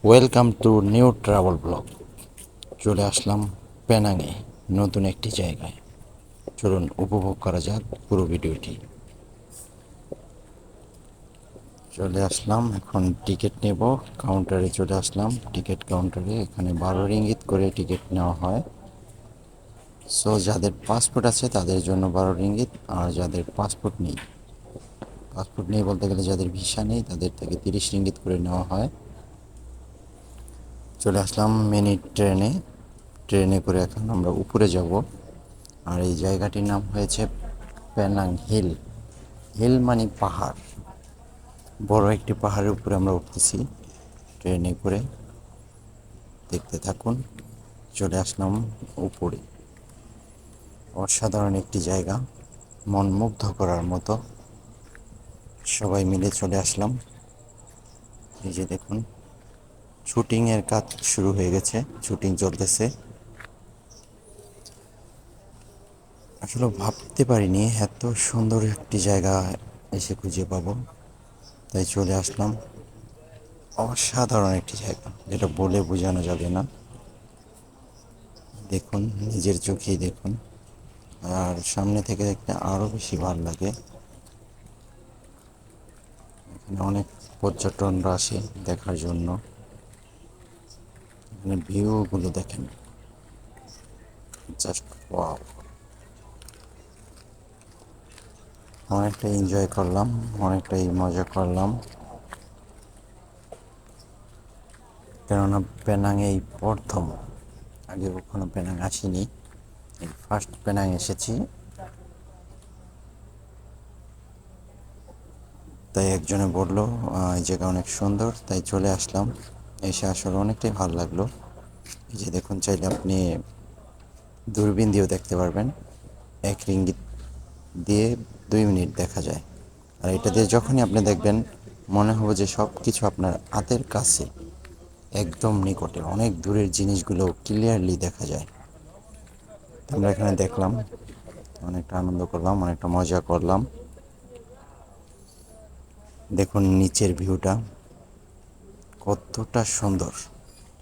Welcome to new travel blog. চলে আসলাম পেনাংয়ে, নতুন একটি জায়গায়। চলুন উপভোগ করা যাক পুরো ভিডিওটি। চলে আসলাম, এখন টিকিট নেব। কাউন্টারে চলে আসলাম, টিকিট কাউন্টারে। এখানে 12 রিঙ্গিত করে টিকিট নেওয়া হয়। সো যাদের পাসপোর্ট আছে তাদের জন্য 12 রিঙ্গিত, আর যাদের পাসপোর্ট নেই বলতে গেলে যাদের ভিসা নেই তাদের থেকে 30 রিঙ্গিত করে নেওয়া হয়। চলে আসলাম ট্রেনে করে এখন আমরা উপরে যাব। আর এই জায়গাটির নাম হয়েছে পেনাং হিল। হিল মানে পাহাড়, বড় একটি পাহাড়ের উপরে আমরা উঠতেছি ট্রেনে করে। দেখতে থাকুন। চলে আসলাম উপরে। অসাধারণ একটি জায়গা, মন মুগ্ধ করার মতো। সবাই মিলে চলে আসলাম। এই যে দেখুন, শুটিংয়ের কাজ শুরু হয়ে গেছে, শুটিং চলতেছে। আসলে ভাবতে পারিনি এত সুন্দর একটি জায়গা এসে খুঁজে পাবো, তাই চলে আসলাম। অসাধারণ একটি জায়গা, যেটা বলে বোঝানো যাবে না। দেখুন, নিজের চোখেই দেখুন। আর সামনে থেকে দেখতে আরও বেশি ভালো লাগে। এখানে অনেক পর্যটনরা আসে দেখার জন্য। এখানে ভিউগুলো দেখেন, জাস্ট ওয়াও। অনেকটাই এনজয় করলাম, অনেকটাই মজা করলাম। কেননা পেনাং এই প্রথম, আগে কখনো পেনাং আসিনি, এই ফার্স্ট পেনাং এসেছি। তাই একজনে বললো এই জায়গা অনেক সুন্দর, তাই চলে আসলাম। এসে আসলে অনেকটাই ভালো লাগলো। এই যে দেখুন, চাইলে আপনি দূরবীন দিয়েও দেখতে পারবেন। 1 রিঙ্গিত দিয়ে 2 মিনিট দেখা যায়। আর এটা দিয়ে যখনই আপনি দেখবেন মনে হবে যে সব কিছু আপনার হাতের কাছে, একদম নিকটে, অনেক দূরের জিনিসগুলো ক্লিয়ারলি দেখা যায়। আমরা এখানে দেখলাম, অনেকটা আনন্দ করলাম, অনেকটা মজা করলাম। দেখুন নিচের ভিউটা কতটা সুন্দর,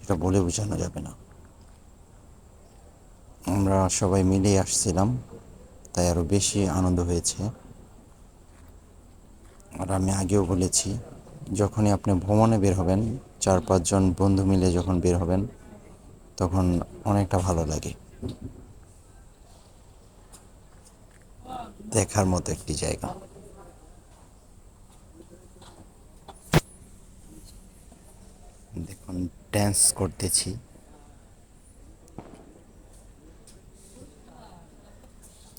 এটা বলে বোঝানো যাবে না। আমরা সবাই মিলেই আসছিলাম, তাই আরও বেশি আনন্দ হয়েছে। আর আমি আগেও বলেছি, যখনই আপনি ভ্রমণে বের হবেন, 4-5 জন বন্ধু মিলে যখন বের হবেন, তখন অনেকটা ভালো লাগে। দেখার মতো একটি জায়গা। দেখুন, ড্যান্স করতেছি।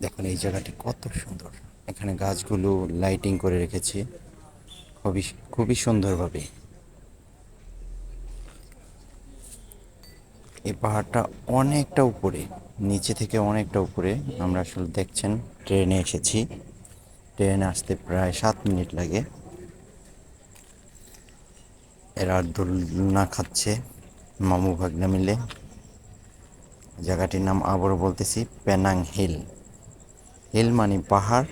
দেখুন এই জায়গাটি কত সুন্দর। এখানে গাছগুলো লাইটিং করে রেখেছে খুবই খুবই সুন্দরভাবে। এই পাহাড়টা অনেকটা উপরে, নিচে থেকে অনেকটা উপরে। আমরা আসলে দেখছেন ট্রেনে এসেছি, ট্রেনে আসতে প্রায় 7 মিনিট লাগে। এরা দোলনা খাচ্ছে মামু ভাগ্না মিলে। জায়গাটির নাম আবারও বলতেছি, পেনাং হিল। হিল মানে পাহাড়।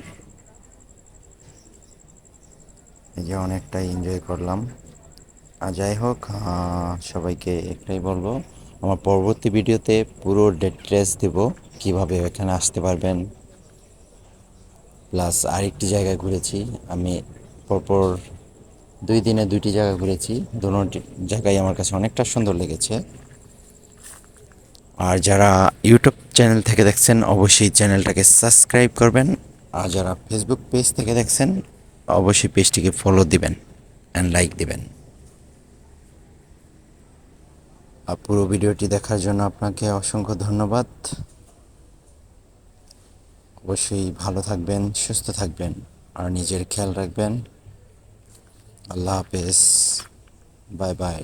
এই যে অনেকটাই এনজয় করলাম। আর যাই হোক, সবাইকে একটাই বলবো, আমার পরবর্তী ভিডিওতে পুরো ডিটেলস দেব, কিভাবে এখানে আসতে পারবেন। প্লাস আরেকটি জায়গায় ঘুরেছি আমি, পরপর 2 দিনে 2টি জায়গা ঘুরেছি। দুটো জায়গায় আমার কাছে অনেকটা সুন্দর লেগেছে। আর যারা ইউটিউব চ্যানেল থেকে দেখছেন অবশ্যই চ্যানেলটাকে সাবস্ক্রাইব করবেন। আর যারা ফেসবুক পেজ থেকে দেখছেন অবশ্যই পেজটিকে ফলো দিবেন অ্যান্ড লাইক দিবেন। আর পুরো ভিডিওটি দেখার জন্য আপনাকে অসংখ্য ধন্যবাদ। অবশ্যই ভালো থাকবেন, সুস্থ থাকবেন, আর নিজের খেয়াল রাখবেন। আল্লাহ হাফেজ, বাই বাই।